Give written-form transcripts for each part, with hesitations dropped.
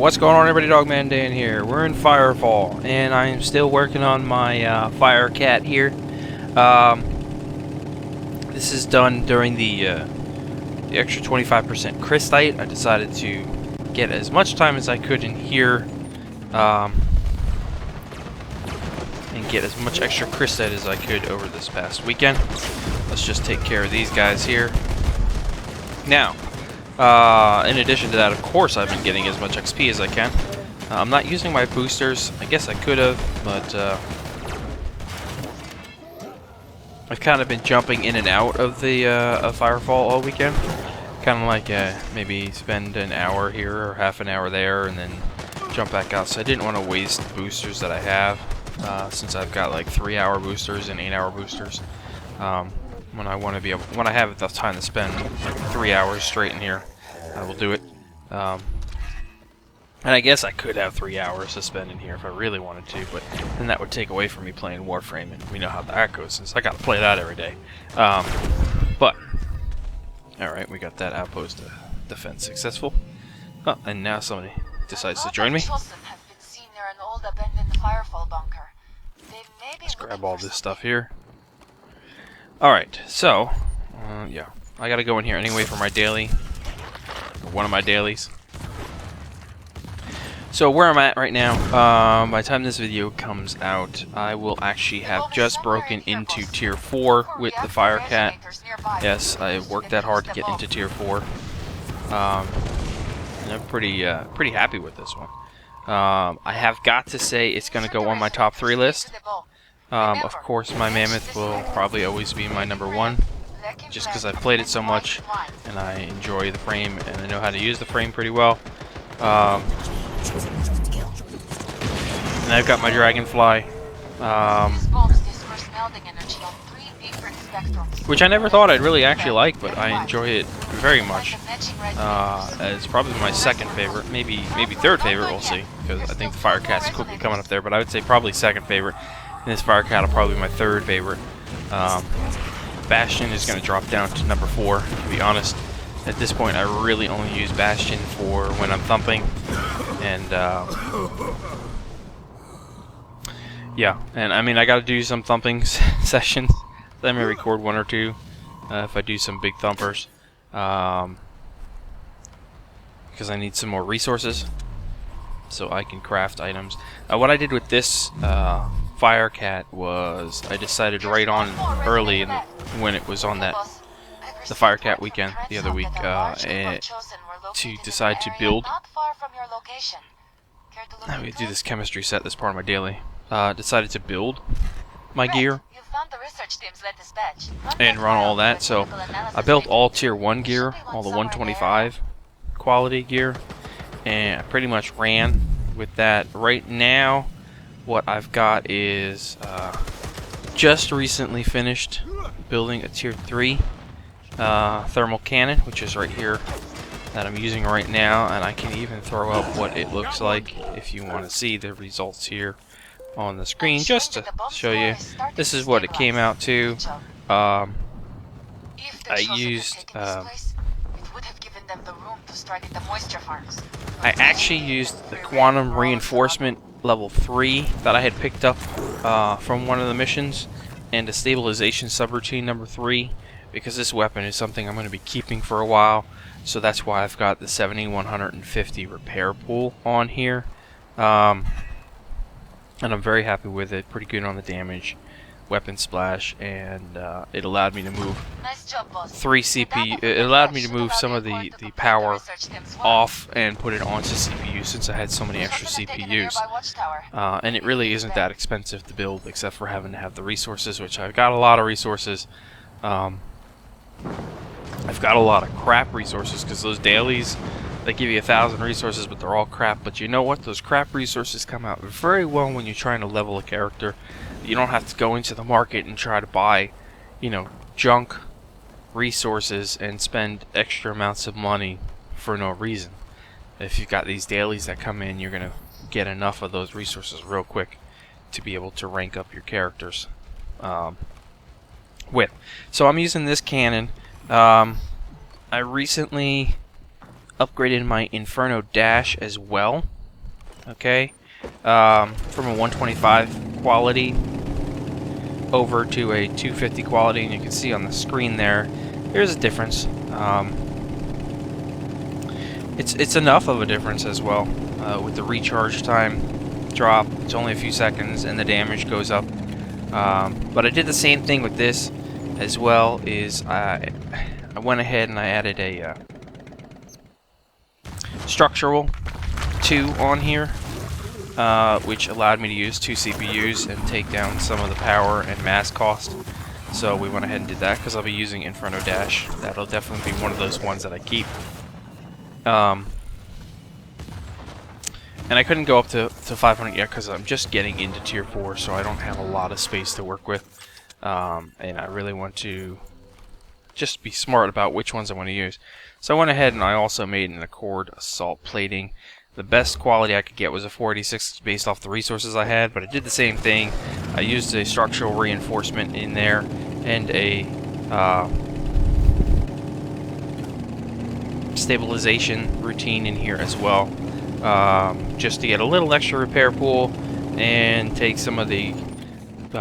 What's going on, everybody? Dogman Dan here. We're in Firefall, and I'm still working on my Firecat here. This is done during the extra 25% crystite. I decided to get as much time as I could in here, and get as much extra crystite as I could over this past weekend. Let's just take care of these guys here. Now, in addition to that, of course, I've been getting as much XP as I can. I'm not using my boosters. I guess I could have, but I've kind of been jumping in and out of the of Firefall all weekend. Kind of like maybe spend an hour here or half an hour there, and then jump back out. So I didn't want to waste the boosters that I have, since I've got like 3-hour boosters and 8-hour boosters. When I want to be able, when I have enough time to spend like 3 hours straight in here, I will do it. And I guess I could have 3 hours to spend in here if I really wanted to, but then that would take away from me playing Warframe, and we know how that goes since I got to play that every day. But alright, we got that outpost defense successful. Oh, and now somebody decides to join me. Let's grab all this stuff here. Alright, so, yeah, I gotta go in here anyway for my daily, or one of my dailies. So where I'm at right now, by the time this video comes out, I will actually have just broken into Tier 4 with the Firecat. Yes, I worked that hard to get into Tier 4. And I'm pretty happy with this one. I have got to say it's gonna go on my top 3 list. Of course, my Mammoth will probably always be my #1, just because I've played it so much, and I enjoy the frame, and I know how to use the frame pretty well. And I've got my Dragonfly, which I never thought I'd really actually like, but I enjoy it very much. It's probably my second favorite, maybe third favorite, we'll see, because I think the Firecat's quickly coming up there, but I would say probably second favorite. And this Firecat will probably be my third favorite. Bastion is going to drop down to #4, to be honest. At this point, I really only use Bastion for when I'm thumping. And, yeah. And, I mean, I got to do some thumping sessions. I may record 1 or 2 if I do some big thumpers. Because I need some more resources so I can craft items. What I did with this Firecat was I decided right on early when it was on the Firecat weekend the other week to decide to build. I'm going to do this chemistry set, this part of my daily. Decided to build my gear and run all that. So I built all Tier 1 gear, all the 125 quality gear, and I pretty much ran with that. Right now, what I've got is just recently finished building a Tier 3 thermal cannon, which is right here that I'm using right now, and I can even throw up what it looks like if you want to see the results here on the screen, just to show you. This is what it came out to. I actually used the quantum reinforcement level 3 that I had picked up from one of the missions, and a stabilization subroutine #3, because this weapon is something I'm going to be keeping for a while. So that's why I've got the 7150 repair pool on here, and I'm very happy with it. Pretty good on the damage, weapon splash, and it allowed me to move 3 CPU. It allowed me to move some of the power off and put it onto CPU, since I had so many extra CPUs. And it really isn't that expensive to build, except for having to have the resources, which I've got a lot of resources. I've got a lot of crap resources, because those dailies, they give you 1,000 resources, but they're all crap. But you know what? Those crap resources come out very well when you're trying to level a character. You don't have to go into the market and try to buy, you know, junk resources and spend extra amounts of money for no reason. If you've got these dailies that come in, you're going to get enough of those resources real quick to be able to rank up your characters with. So I'm using this cannon. I recently upgraded my Inferno Dash as well. Okay, from a 125 quality over to a 250 quality, and you can see on the screen there's a difference. It's enough of a difference as well. With the recharge time drop, it's only a few seconds, and the damage goes up. But I did the same thing with this as well. I went ahead and I added a structural 2 on here, which allowed me to use 2 CPUs and take down some of the power and mass cost. So we went ahead and did that because I'll be using Inferno Dash. That'll definitely be one of those ones that I keep. And I couldn't go up to 500 yet because I'm just getting into Tier 4, so I don't have a lot of space to work with. And I really want to just be smart about which ones I want to use. So I went ahead and I also made an Accord Assault Plating. The best quality I could get was a 486 based off the resources I had, but I did the same thing. I used a structural reinforcement in there and a stabilization routine in here as well, just to get a little extra repair pool and take some of the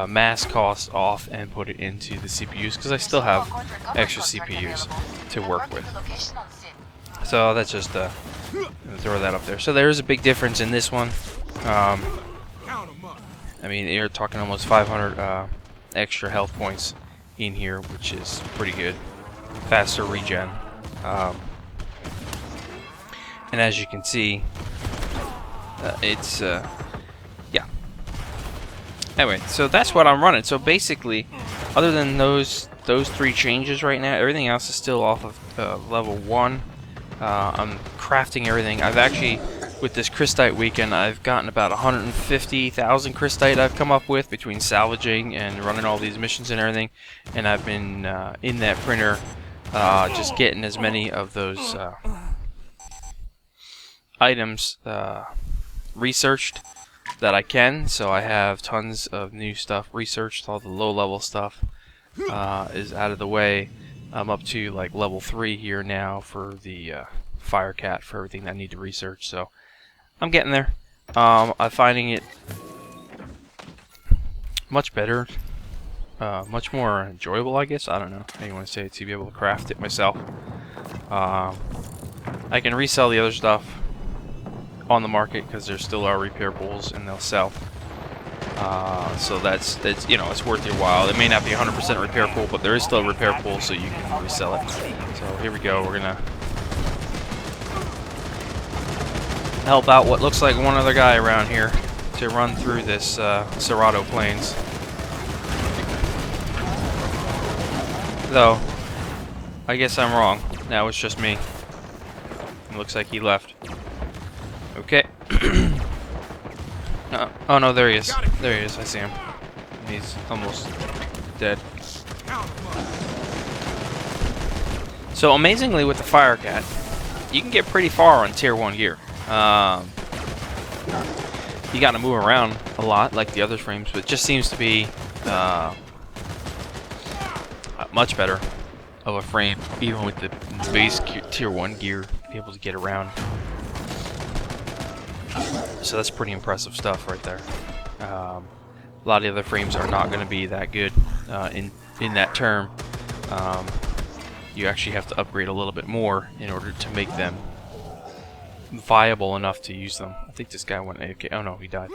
mass cost off and put it into the CPUs, because I still have extra CPUs to work with. So that's just throw that up there. So there is a big difference in this one. I mean, you're talking almost 500 extra health points in here, which is pretty good. Faster regen. And as you can see, it's yeah. Anyway, so that's what I'm running. So basically, other than those 3 changes right now, everything else is still off of level 1. I'm crafting everything. I've actually, with this Crystite weekend, I've gotten about 150,000 Crystite I've come up with between salvaging and running all these missions and everything. And I've been in that printer just getting as many of those items researched that I can. So I have tons of new stuff researched. All the low-level stuff is out of the way. I'm up to like level 3 here now for the Firecat, for everything that I need to research. So I'm getting there. I'm finding it much better, much more enjoyable, I guess. I don't know how you want to say it, to be able to craft it myself. I can resell the other stuff on the market because there still are repair pools and they'll sell. So that's you know, it's worth your while. It may not be 100% repair pool, but there is still a repair pool, so you can resell it. So here we go. We're gonna help out what looks like one other guy around here to run through this Cerrado Plains. Though I guess I'm wrong. Now it's just me. It looks like he left. Okay. Oh no, there he is. There he is. I see him. He's almost dead. So amazingly, with the Firecat, you can get pretty far on Tier 1 gear. You gotta move around a lot like the other frames, but it just seems to be much better of a frame, even with the base Tier 1 gear, to be able to get around. So that's pretty impressive stuff right there. A lot of the other frames are not going to be that good in that term. You actually have to upgrade a little bit more in order to make them viable enough to use them. I think this guy went AFK. Oh no, he died.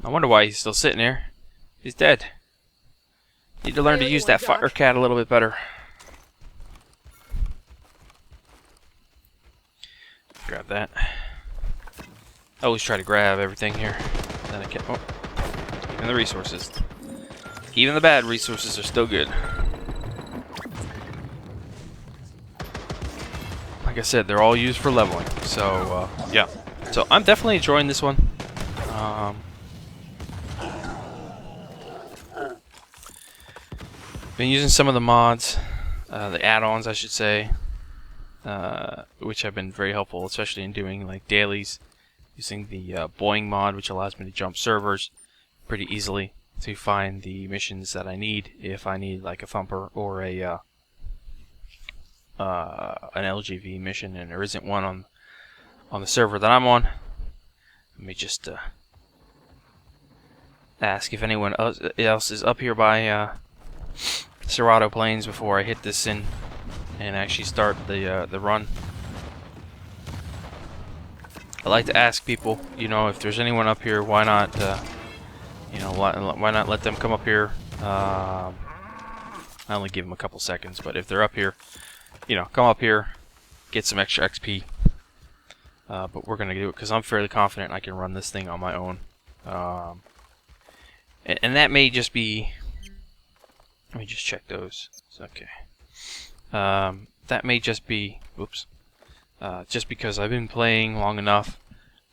I wonder why he's still sitting there. He's dead. Need to learn to use that Firecat a little bit better. Grab that. I always try to grab everything here. Then I can. Oh, even the resources. Even the bad resources are still good. Like I said, they're all used for leveling. So yeah. So I'm definitely enjoying this one. Been using some of the mods, the add-ons, I should say, which have been very helpful, especially in doing like dailies. Using the Boeing mod, which allows me to jump servers pretty easily to find the missions that I need. If I need like a thumper or a an LGV mission, and there isn't one on the server that I'm on, Let me just ask if anyone else is up here by Cerrado Plains before I hit this in and actually start the run. I like to ask people, you know, if there's anyone up here, why not, you know, why not let them come up here? I only give them a couple seconds, but if they're up here, you know, come up here, get some extra XP. But we're gonna do it because I'm fairly confident I can run this thing on my own. And that may just be. Let me just check those. It's okay. That may just be. Oops. Just because I've been playing long enough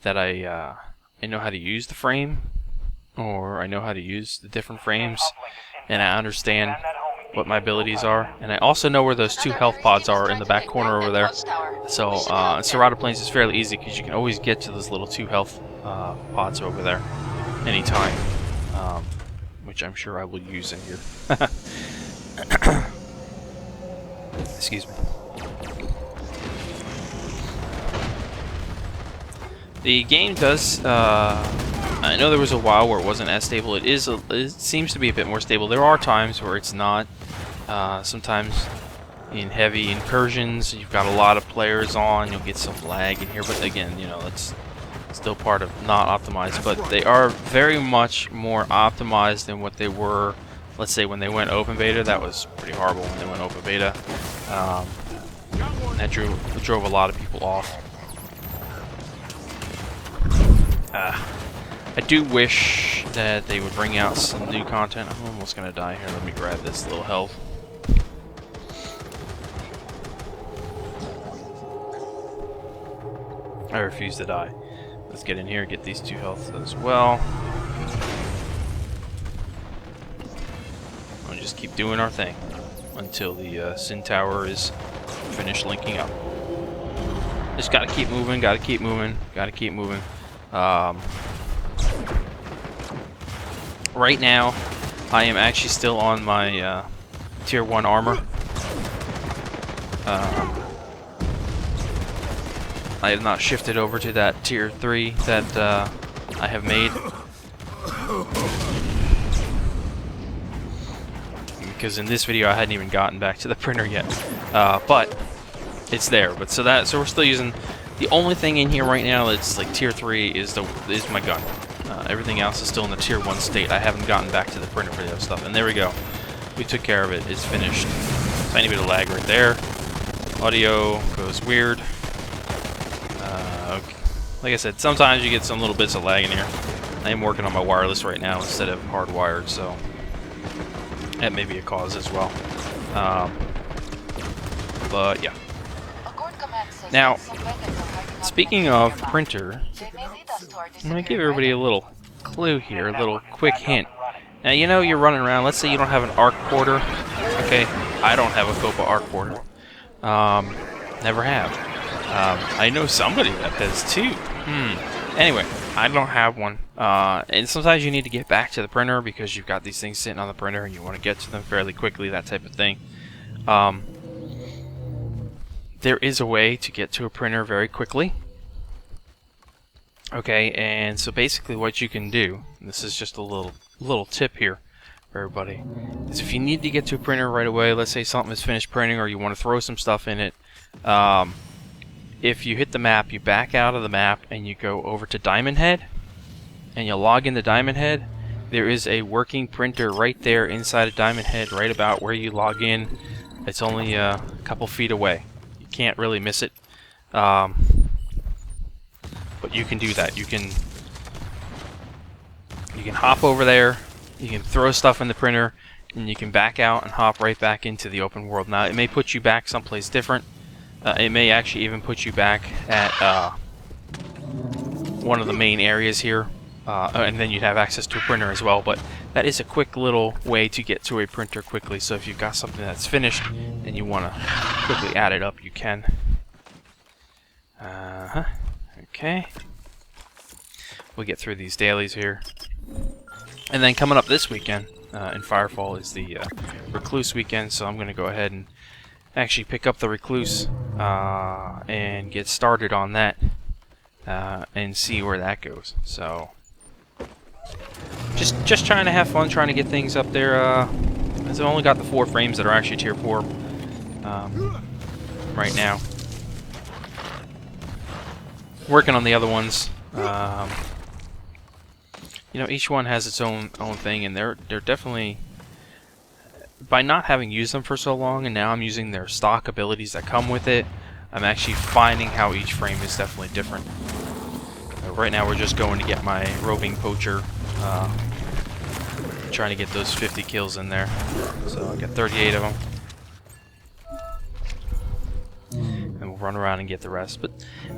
that I know how to use the frame, or I know how to use the different frames, and I understand what my abilities are, and I also know where those 2 health pods are in the back corner over there. So Cerrado Plains is fairly easy because you can always get to those little 2 health pods over there anytime, which I'm sure I will use in here. Excuse me. The game does. I know there was a while where it wasn't as stable. It seems to be a bit more stable. There are times where it's not. Sometimes in heavy incursions, you've got a lot of players on. You'll get some lag in here, but again, you know, that's still part of not optimized. But they are very much more optimized than what they were. Let's say when they went open beta. That was pretty horrible when they went open beta. That drove a lot of people off. I do wish that they would bring out some new content. I'm almost gonna die here. Let me grab this little health. I refuse to die. Let's get in here, get these 2 health as well. We'll just keep doing our thing until the Sin Tower is finished linking up. Just gotta keep moving, gotta keep moving, gotta keep moving. Right now, I am actually still on my Tier 1 armor. I have not shifted over to that Tier 3 that I have made. Because in this video I hadn't even gotten back to the printer yet. But it's there. But so we're still using. The only thing in here right now that's like Tier 3 is my gun. Everything else is still in the Tier 1 state. I haven't gotten back to the printer for that stuff. And there we go. We took care of it. It's finished. Tiny bit of lag right there. Audio goes weird. Okay. Like I said, sometimes you get some little bits of lag in here. I am working on my wireless right now instead of hardwired, so that may be a cause as well. But yeah. Now, speaking of printer, I'm going to give everybody a little clue here, a little quick hint. Now, you know you're running around, let's say you don't have an arc porter. Okay, I don't have a Copa arc porter. Never have. I know somebody that does too. Anyway, I don't have one. And sometimes you need to get back to the printer because you've got these things sitting on the printer and you want to get to them fairly quickly, that type of thing. There is a way to get to a printer very quickly. Okay, and so basically what you can do, and this is just a little tip here for everybody, is if you need to get to a printer right away, let's say something is finished printing or you want to throw some stuff in it, if you hit the map, you back out of the map and you go over to Diamond Head and you log into Diamond Head, there is a working printer right there inside of Diamond Head, right about where you log in. It's only a couple feet away. You can't really miss it. But you can do that. You can hop over there, you can throw stuff in the printer, and you can back out and hop right back into the open world. Now, it may put you back someplace different. It may actually even put you back at one of the main areas here, and then you'd have access to a printer as well. But that is a quick little way to get to a printer quickly. So if you've got something that's finished and you want to quickly add it up, you can. Okay. We'll get through these dailies here. And then coming up this weekend in Firefall is the Recluse weekend, so I'm going to go ahead and actually pick up the Recluse and get started on that and see where that goes. So just trying to have fun, trying to get things up there. I've only got the 4 frames that are actually tier 4 right now. Working on the other ones. You know, each one has its own thing, and they're definitely, by not having used them for so long, and now I'm using their stock abilities that come with it, I'm actually finding how each frame is definitely different. Right now we're just going to get my roving poacher, trying to get those 50 kills in there. So I got 38 of them. And we'll run around and get the rest. But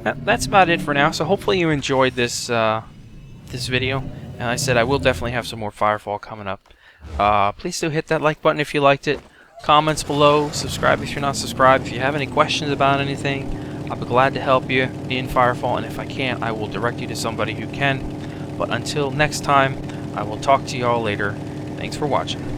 that's about it for now. So hopefully you enjoyed this this video. And like I said, I will definitely have some more Firefall coming up. Please do hit that like button if you liked it. Comments below. Subscribe if you're not subscribed. If you have any questions about anything, I'll be glad to help you in Firefall. And if I can't, I will direct you to somebody who can. But until next time, I will talk to you all later. Thanks for watching.